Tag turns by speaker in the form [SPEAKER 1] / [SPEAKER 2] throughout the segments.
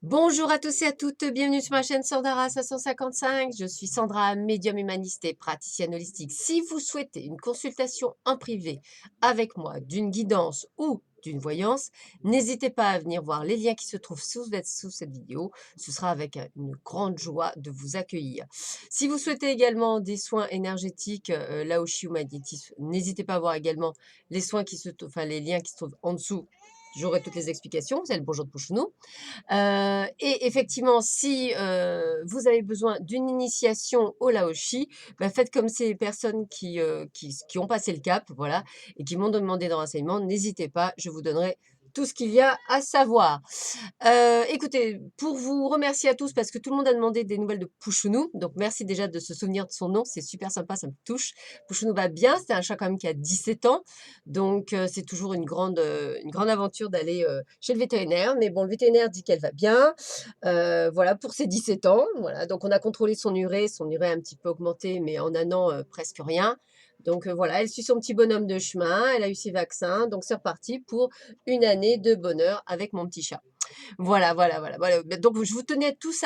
[SPEAKER 1] Bonjour à tous et à toutes, bienvenue sur ma chaîne Sandara 555. Je suis Sandra, médium humaniste et praticienne holistique. Si vous souhaitez une consultation en privé avec moi, d'une guidance ou d'une voyance, n'hésitez pas à venir voir les liens qui se trouvent sous cette vidéo. Ce sera avec une grande joie de vous accueillir. Si vous souhaitez également des soins énergétiques, Laoshi ou magnétisme, n'hésitez pas à voir également les liens qui se trouvent en dessous. J'aurai toutes les explications. Vous avez le bonjour de Pouchounou. Et effectivement, si, vous avez besoin d'une initiation au Laoshi, bah, faites comme ces personnes qui ont passé le cap, voilà, et qui m'ont demandé des renseignements. N'hésitez pas, je vous donnerai tout ce qu'il y a à savoir. Écoutez, pour vous remercier à tous, parce que tout le monde a demandé des nouvelles de Pouchounou, donc merci déjà de se souvenir de son nom, c'est super sympa, ça me touche. Pouchounou va bien, c'est un chat quand même qui a 17 ans, donc c'est toujours une grande aventure d'aller chez le vétérinaire, mais bon, le vétérinaire dit qu'elle va bien, voilà, pour ses 17 ans, voilà, donc on a contrôlé son urée a un petit peu augmenté, mais en un an, presque rien. Donc voilà, elle suit son petit bonhomme de chemin, elle a eu ses vaccins, donc c'est reparti pour une année de bonheur avec mon petit chat. Voilà. Bah, donc, je vous tenais tous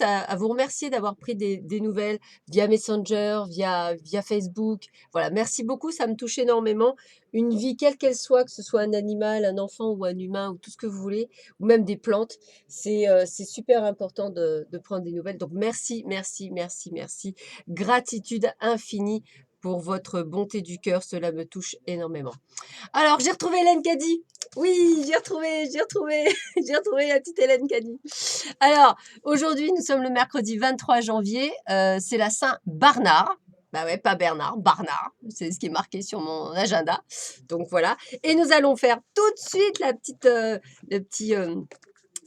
[SPEAKER 1] à vous remercier d'avoir pris des nouvelles via Messenger, via Facebook. Voilà, merci beaucoup, ça me touche énormément. Une vie, quelle qu'elle soit, que ce soit un animal, un enfant ou un humain ou tout ce que vous voulez, ou même des plantes, c'est super important de prendre des nouvelles. Donc, merci. Gratitude infinie pour votre bonté du cœur, cela me touche énormément. Alors, j'ai retrouvé Hélène Caddy. Oui, j'ai retrouvé, j'ai retrouvé la petite Hélène Caddy. Alors, aujourd'hui, nous sommes le mercredi 23 janvier. C'est la Saint-Barnard. Bah ouais, pas Bernard, Barnard. C'est ce qui est marqué sur mon agenda. Donc voilà. Et nous allons faire tout de suite le petit,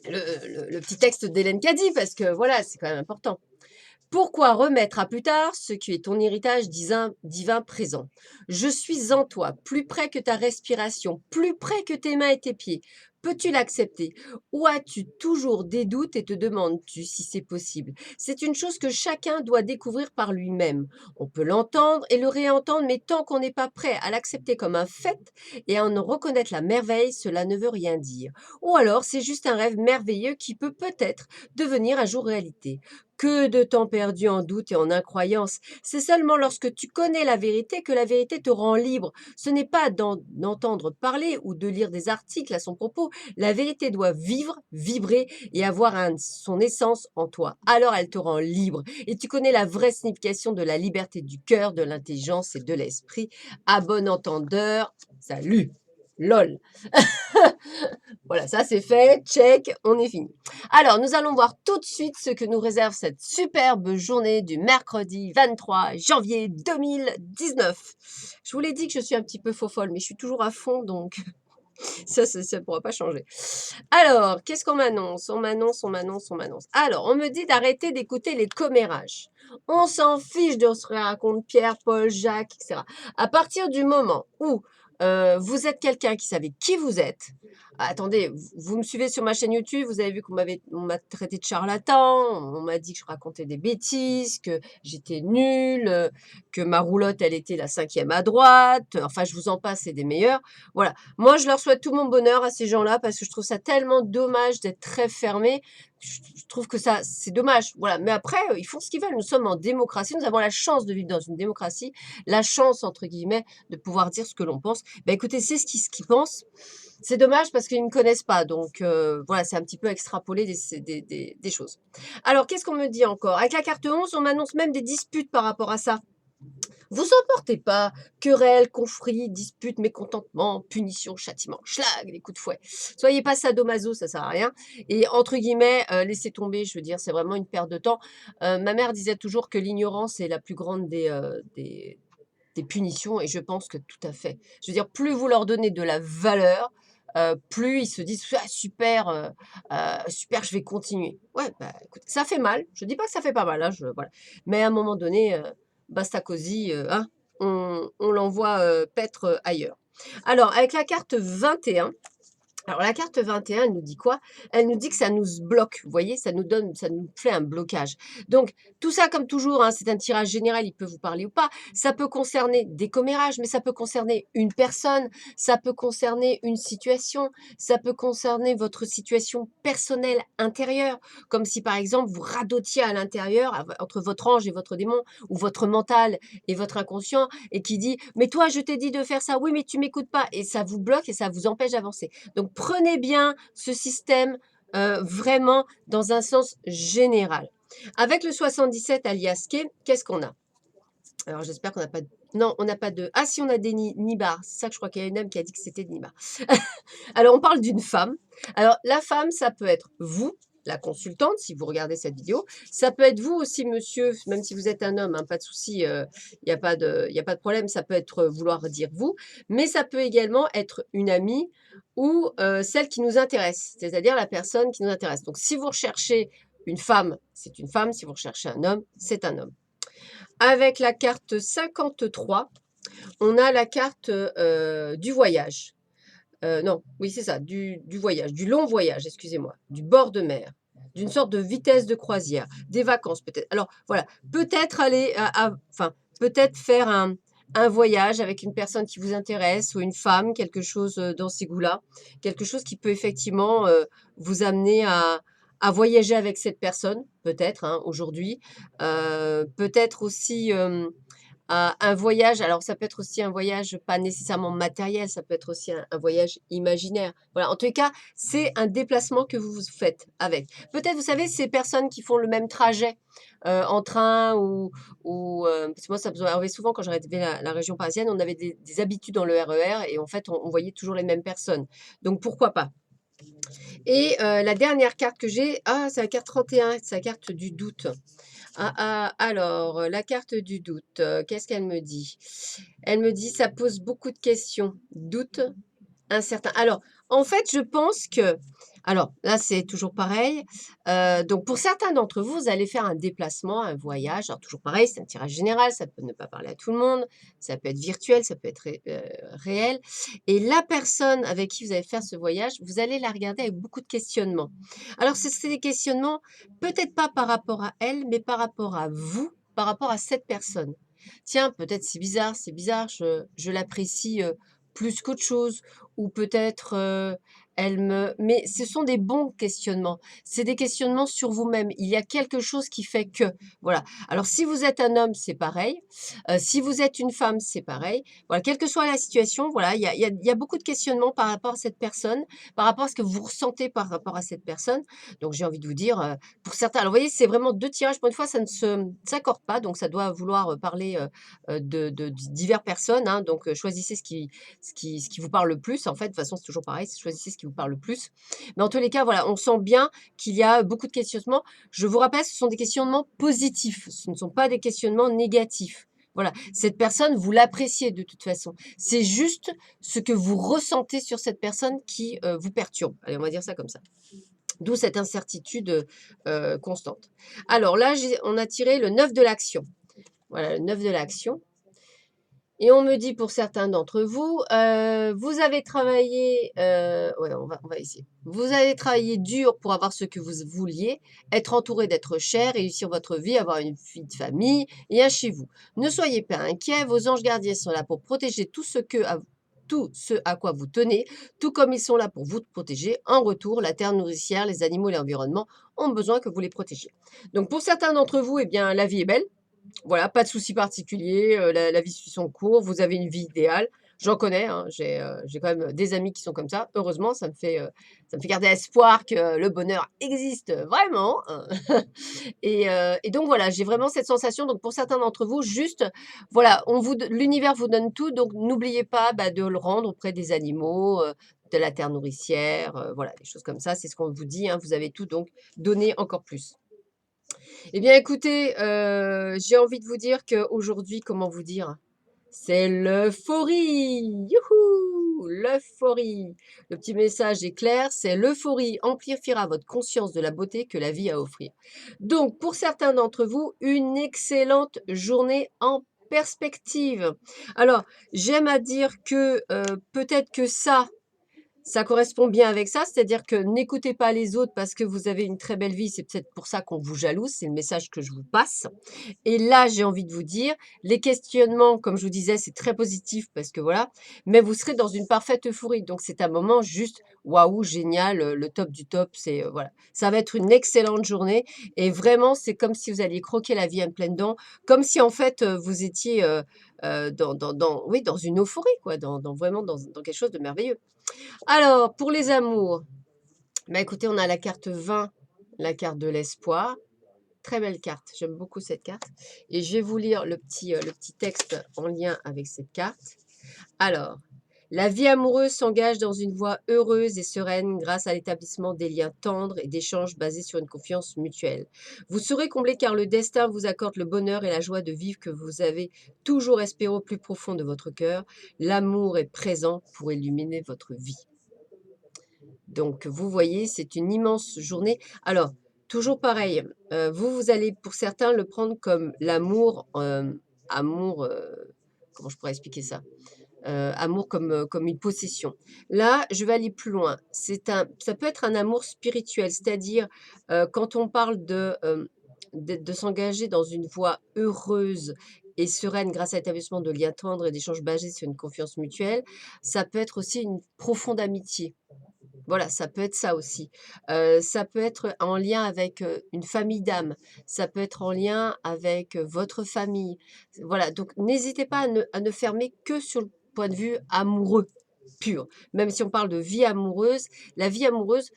[SPEAKER 1] le petit texte d'Hélène Caddy parce que voilà, c'est quand même important. Pourquoi remettre à plus tard ce qui est ton héritage divin présent? Je suis en toi, plus près que ta respiration, plus près que tes mains et tes pieds. Peux-tu l'accepter? Ou as-tu toujours des doutes et te demandes-tu si c'est possible? C'est une chose que chacun doit découvrir par lui-même. On peut l'entendre et le réentendre, mais tant qu'on n'est pas prêt à l'accepter comme un fait et à en reconnaître la merveille, cela ne veut rien dire. Ou alors c'est juste un rêve merveilleux qui peut peut-être devenir un jour réalité. Que de temps perdu en doute et en incroyance. C'est seulement lorsque tu connais la vérité que la vérité te rend libre. Ce n'est pas d'entendre parler ou de lire des articles à son propos. La vérité doit vivre, vibrer et avoir son essence en toi. Alors elle te rend libre et tu connais la vraie signification de la liberté du cœur, de l'intelligence et de l'esprit. À bon entendeur, salut, lol. Voilà, ça c'est fait, check, on est fini. Alors, nous allons voir tout de suite ce que nous réserve cette superbe journée du mercredi 23 janvier 2019. Je vous l'ai dit que je suis un petit peu faux-folle, mais je suis toujours à fond, donc ça ne pourra pas changer. Alors, qu'est-ce qu'on m'annonce? On m'annonce. Alors, on me dit d'arrêter d'écouter les commérages. On s'en fiche de ce que raconte Pierre, Paul, Jacques, etc. À partir du moment où vous êtes quelqu'un qui savait qui vous êtes, attendez, vous me suivez sur ma chaîne YouTube, vous avez vu on m'a traité de charlatan, on m'a dit que je racontais des bêtises, que j'étais nulle, que ma roulotte, elle était la 5e à droite, enfin, je vous en passe, c'est des meilleurs. Voilà. Moi, je leur souhaite tout mon bonheur à ces gens-là parce que je trouve ça tellement dommage d'être très fermé. Je trouve que ça, c'est dommage. Voilà. Mais après, ils font ce qu'ils veulent. Nous sommes en démocratie. Nous avons la chance de vivre dans une démocratie. La chance, entre guillemets, de pouvoir dire ce que l'on pense. Ben, écoutez, c'est ce qu'ils pensent. C'est dommage parce qu'ils ne me connaissent pas. Donc, voilà, c'est un petit peu extrapolé des choses. Alors, qu'est-ce qu'on me dit encore? Avec la carte 11, on m'annonce même des disputes par rapport à ça. Vous emportez pas, querelles, conflits, disputes, mécontentements, punitions, châtiments, schlag, les coups de fouet. Soyez pas sadomaso, ça sert à rien. Et entre guillemets, laissez tomber, je veux dire, c'est vraiment une perte de temps. Ma mère disait toujours que l'ignorance est la plus grande des punitions, et je pense que tout à fait. Je veux dire, plus vous leur donnez de la valeur, plus ils se disent ah, super, super, je vais continuer. Ouais, bah écoute, ça fait mal. Je dis pas que ça fait pas mal, hein, voilà. Mais à un moment donné, basta cosy, hein, on l'envoie paître ailleurs. Alors, avec la carte 21, Alors la carte 21, elle nous dit quoi? Elle nous dit que ça nous bloque, vous voyez? Ça nous fait un blocage. Donc tout ça comme toujours, hein, c'est un tirage général, il peut vous parler ou pas. Ça peut concerner des commérages, mais ça peut concerner une personne, ça peut concerner une situation, ça peut concerner votre situation personnelle intérieure, comme si par exemple vous radotiez à l'intérieur entre votre ange et votre démon, ou votre mental et votre inconscient, et qui dit: «Mais toi, je t'ai dit de faire ça, oui, mais tu m'écoutes pas», et ça vous bloque et ça vous empêche d'avancer. Donc prenez bien ce système vraiment dans un sens général. Avec le 77 alias K, qu'est-ce qu'on a? Alors j'espère qu'on n'a pas de... Non, on n'a pas de... Ah si, on a des nibards. C'est ça que je crois qu'il y a une dame qui a dit que c'était des nibards. Alors on parle d'une femme. Alors la femme, ça peut être vous, la consultante, si vous regardez cette vidéo. Ça peut être vous aussi, monsieur, même si vous êtes un homme, hein, pas de souci, il n'y a pas de problème. Ça peut être vouloir dire vous, mais ça peut également être une amie ou celle qui nous intéresse, c'est-à-dire la personne qui nous intéresse. Donc si vous recherchez une femme, c'est une femme. Si vous recherchez un homme, c'est un homme. Avec la carte 53, on a la carte du voyage. Non, oui, c'est ça, du voyage, du long voyage, excusez-moi, du bord de mer, d'une sorte de vitesse de croisière, des vacances peut-être. Alors voilà, peut-être aller enfin, peut-être faire un voyage avec une personne qui vous intéresse ou une femme, quelque chose dans ces goûts-là, quelque chose qui peut effectivement vous amener à voyager avec cette personne, peut-être, hein, aujourd'hui. Peut-être aussi un voyage, alors ça peut être aussi un voyage pas nécessairement matériel, ça peut être aussi un voyage imaginaire. Voilà, en tous les cas, c'est un déplacement que vous faites avec. Peut-être, vous savez, ces personnes qui font le même trajet en train ou parce que moi, ça me arrivait souvent quand j'arrivais la région parisienne, on avait des habitudes dans le RER et en fait, on voyait toujours les mêmes personnes. Donc, pourquoi pas? Et la dernière carte que j'ai, ah, c'est la carte 31, c'est la carte du doute. Alors, la carte du doute, qu'est-ce qu'elle me dit? Elle me dit: «Ça pose beaucoup de questions, doute, incertain». Alors, en fait, je pense que alors là, c'est toujours pareil, donc pour certains d'entre vous, vous allez faire un déplacement, un voyage. Alors toujours pareil, c'est un tirage général, ça peut ne pas parler à tout le monde, ça peut être virtuel, ça peut être réel, et la personne avec qui vous allez faire ce voyage, vous allez la regarder avec beaucoup de questionnements. Alors c'est des questionnements, peut-être pas par rapport à elle, mais par rapport à vous, par rapport à cette personne. Tiens, peut-être c'est bizarre, je l'apprécie, plus qu'autre chose, ou peut-être, elle me mais ce sont des bons questionnements. C'est des questionnements sur vous-même. Il y a quelque chose qui fait que, voilà. Alors si vous êtes un homme, c'est pareil. Si vous êtes une femme, c'est pareil. Voilà, quelle que soit la situation, voilà, il y a beaucoup de questionnements par rapport à cette personne, par rapport à ce que vous ressentez par rapport à cette personne. Donc j'ai envie de vous dire, pour certains, alors vous voyez, c'est vraiment 2 tirages pour une fois, ça ne se s'accorde pas, donc ça doit vouloir, parler, de diverses personnes, hein. Donc choisissez ce qui vous parle le plus. En fait, de toute façon, c'est toujours pareil, choisissez ce qui vous parle le plus. Mais en tous les cas, voilà, on sent bien qu'il y a beaucoup de questionnements. Je vous rappelle, ce sont des questionnements positifs, ce ne sont pas des questionnements négatifs. Voilà, cette personne, vous l'appréciez de toute façon. C'est juste ce que vous ressentez sur cette personne qui vous perturbe. Allez, on va dire ça comme ça. D'où cette incertitude constante. Alors là, on a tiré le 9 de l'action. Voilà, le 9 de l'action. Et on me dit pour certains d'entre vous, vous avez travaillé, ouais, on va essayer. Vous avez travaillé dur pour avoir ce que vous vouliez, être entouré d'êtres chers, réussir votre vie, avoir une vie de famille et un chez vous. Ne soyez pas inquiets, vos anges gardiens sont là pour protéger tout ce à quoi vous tenez, tout comme ils sont là pour vous protéger. En retour, la terre nourricière, les animaux et l'environnement ont besoin que vous les protégiez. Donc pour certains d'entre vous, eh bien, la vie est belle. Voilà, pas de souci particulier, la vie suit son cours, vous avez une vie idéale. J'en connais, hein, j'ai quand même des amis qui sont comme ça. Heureusement, ça me fait garder espoir que le bonheur existe vraiment, hein. Et donc voilà, j'ai vraiment cette sensation. Donc pour certains d'entre vous, juste, voilà, l'univers vous donne tout, donc n'oubliez pas, bah, de le rendre auprès des animaux, de la terre nourricière, voilà, des choses comme ça. C'est ce qu'on vous dit, hein, vous avez tout, donc donnez encore plus. Eh bien, écoutez, j'ai envie de vous dire qu'aujourd'hui, comment vous dire? C'est l'euphorie! Youhou! L'euphorie! Le petit message est clair, c'est l'euphorie amplifiera votre conscience de la beauté que la vie a à offrir. Donc, pour certains d'entre vous, une excellente journée en perspective. Alors, j'aime à dire que, peut-être que ça Ça correspond bien avec ça, c'est-à-dire que n'écoutez pas les autres parce que vous avez une très belle vie, c'est peut-être pour ça qu'on vous jalouse, c'est le message que je vous passe. Et là, j'ai envie de vous dire, les questionnements, comme je vous disais, c'est très positif parce que voilà, mais vous serez dans une parfaite euphorie. Donc c'est un moment juste waouh, génial, le top du top. C'est voilà, ça va être une excellente journée et vraiment, c'est comme si vous alliez croquer la vie en pleine dents, comme si en fait vous étiez oui, dans une euphorie, quoi, vraiment dans quelque chose de merveilleux. Alors, pour les amours, bah écoutez, on a la carte 20, la carte de l'espoir. Très belle carte, j'aime beaucoup cette carte. Et je vais vous lire le petit texte en lien avec cette carte. Alors, la vie amoureuse s'engage dans une voie heureuse et sereine grâce à l'établissement des liens tendres et d'échanges basés sur une confiance mutuelle. Vous serez comblé car le destin vous accorde le bonheur et la joie de vivre que vous avez toujours espéré au plus profond de votre cœur. L'amour est présent pour illuminer votre vie. Donc, vous voyez, c'est une immense journée. Alors, toujours pareil, vous allez pour certains le prendre comme l'amour, amour, comment je pourrais expliquer ça? Amour comme une possession. Là, je vais aller plus loin. Ça peut être un amour spirituel, c'est-à-dire, quand on parle de s'engager dans une voie heureuse et sereine grâce à l'établissement de liens tendres et d'échanges basés sur une confiance mutuelle, ça peut être aussi une profonde amitié. Voilà, ça peut être ça aussi. Ça peut être en lien avec, une famille d'âme. Ça peut être en lien avec, votre famille. Voilà, donc n'hésitez pas à ne fermer que sur le point de vue amoureux pur. Même si on parle de vie amoureuse, la vie amoureuse,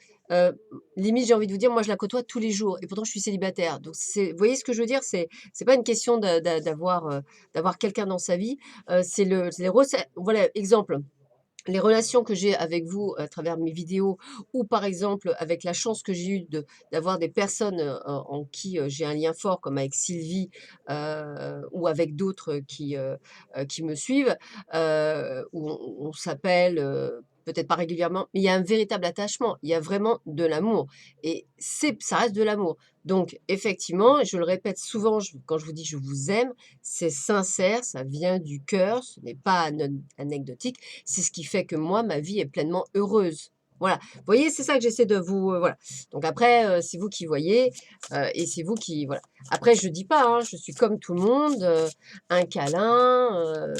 [SPEAKER 1] limite j'ai envie de vous dire, moi je la côtoie tous les jours et pourtant je suis célibataire. Donc vous voyez ce que je veux dire? C'est pas une question d'avoir quelqu'un dans sa vie, c'est les rece voilà, exemple, les relations que j'ai avec vous à travers mes vidéos ou par exemple avec la chance que j'ai eue d'avoir des personnes en qui j'ai un lien fort comme avec Sylvie ou avec d'autres qui me suivent, où on s'appelle peut-être pas régulièrement, mais il y a un véritable attachement, il y a vraiment de l'amour et ça reste de l'amour. Donc effectivement, je le répète souvent quand je vous dis je vous aime, c'est sincère, ça vient du cœur, ce n'est pas anecdotique, c'est ce qui fait que moi, ma vie est pleinement heureuse. Voilà. Vous voyez, c'est ça que j'essaie de vous, voilà. Donc après, c'est vous qui voyez, et c'est vous qui voilà. Après, je dis pas, hein, je suis comme tout le monde, un câlin,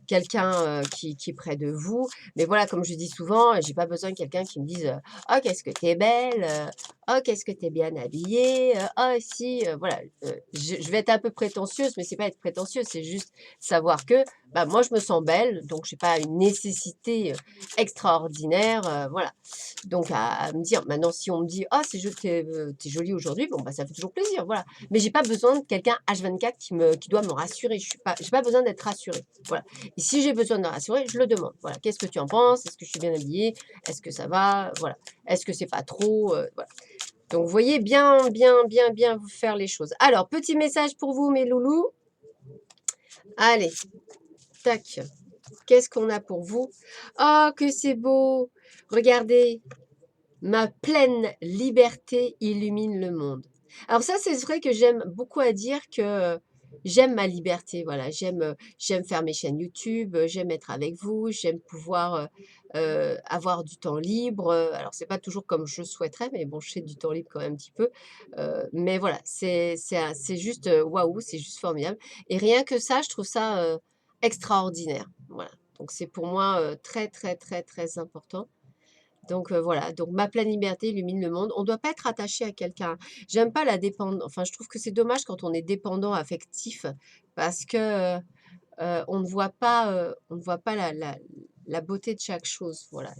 [SPEAKER 1] quelqu'un, qui est près de vous. Mais voilà, comme je dis souvent, j'ai pas besoin de quelqu'un qui me dise, «Oh qu'est-ce que tu es belle, oh qu'est-ce que tu es bien habillée, oh si», voilà, je vais être un peu prétentieuse, mais c'est pas être prétentieuse, c'est juste savoir que, bah, moi je me sens belle, donc j'ai pas une nécessité, extraordinaire, voilà. Donc à me dire maintenant si on me dit: «Ah c'est jo tu jolie aujourd'hui», bon bah, ça fait toujours plaisir, voilà. Mais j'ai pas besoin de quelqu'un H24 qui doit me rassurer, j'ai pas besoin d'être rassurée, voilà. Et si j'ai besoin de rassurer, je le demande, voilà: «Qu'est-ce que tu en penses? Est-ce que je suis bien habillée? Est-ce que ça va?» Voilà. «Est-ce que c'est pas trop?» Voilà. Donc vous voyez bien, bien, bien, bien vous faire les choses. Alors petit message pour vous mes loulous. Allez, tac. Qu'est-ce qu'on a pour vous? Oh que c'est beau! Regardez. Ma pleine liberté illumine le monde. Alors ça, c'est vrai que j'aime beaucoup à dire que j'aime ma liberté, voilà. J'aime faire mes chaînes YouTube, j'aime être avec vous, j'aime pouvoir, avoir du temps libre, alors c'est pas toujours comme je souhaiterais, mais bon, j'ai du temps libre quand même un petit peu, mais voilà, c'est juste, waouh, c'est juste formidable et rien que ça, je trouve ça, extraordinaire, voilà. Donc c'est pour moi, très, très, très, très important. Donc voilà, donc ma pleine liberté illumine le monde. On ne doit pas être attaché à quelqu'un. J'aime pas la dépendance. Enfin, je trouve que c'est dommage quand on est dépendant affectif parce que, on ne voit pas la beauté de chaque chose. Voilà,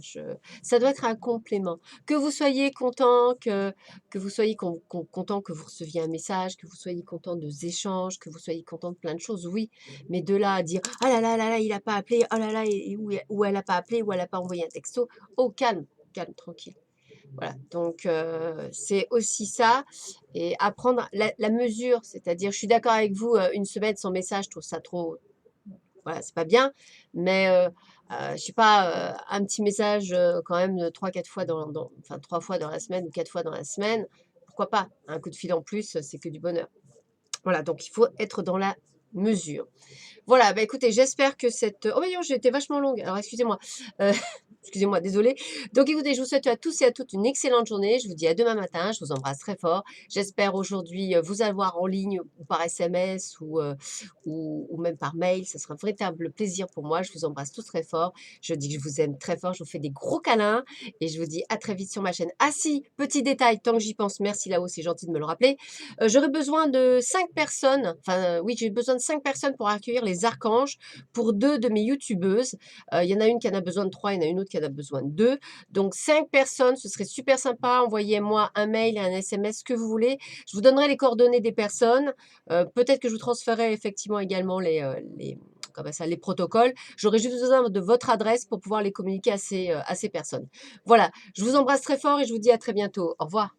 [SPEAKER 1] ça doit être un complément. Que vous soyez content, que vous soyez content que vous receviez un message, que vous soyez content de échanges, que vous soyez content de plein de choses, oui. Mais de là à dire: «Ah là là là là, il a pas appelé. Oh là là, ou elle a pas appelé, ou elle a pas envoyé un texto». Oh calme, calme, tranquille. Voilà, donc c'est aussi ça et apprendre la mesure, c'est-à-dire je suis d'accord avec vous, une semaine sans message, je trouve ça trop voilà, c'est pas bien, mais je sais pas, un petit message, quand même, 3-4 fois enfin 3 fois dans la semaine ou 4 fois dans la semaine, pourquoi pas? Un coup de fil en plus, c'est que du bonheur. Voilà, donc il faut être dans la mesure. Voilà, bah, écoutez, j'espère que cette oh voyons, j'ai été vachement longue, alors excusez-moi. Heu Excusez-moi, désolée. Donc écoutez, je vous souhaite à tous et à toutes une excellente journée. Je vous dis à demain matin. Je vous embrasse très fort. J'espère aujourd'hui vous avoir en ligne ou par SMS ou même par mail. Ce sera un véritable plaisir pour moi. Je vous embrasse tous très fort. Je dis que je vous aime très fort. Je vous fais des gros câlins et je vous dis à très vite sur ma chaîne. Ah si, petit détail, tant que j'y pense, merci là-haut, c'est gentil de me le rappeler. J'aurais besoin de 5 personnes, enfin oui, j'ai besoin de 5 personnes pour accueillir les archanges pour 2 de mes youtubeuses. Il y en a une qui en a besoin de 3, il y en a une autre qui en a besoin de 2. Donc 5 personnes, ce serait super sympa. Envoyez-moi un mail et un SMS, ce que vous voulez. Je vous donnerai les coordonnées des personnes. Peut-être que je vous transférerai effectivement également comment ça, les protocoles. J'aurais juste besoin de votre adresse pour pouvoir les communiquer à ces personnes. Voilà, je vous embrasse très fort et je vous dis à très bientôt. Au revoir.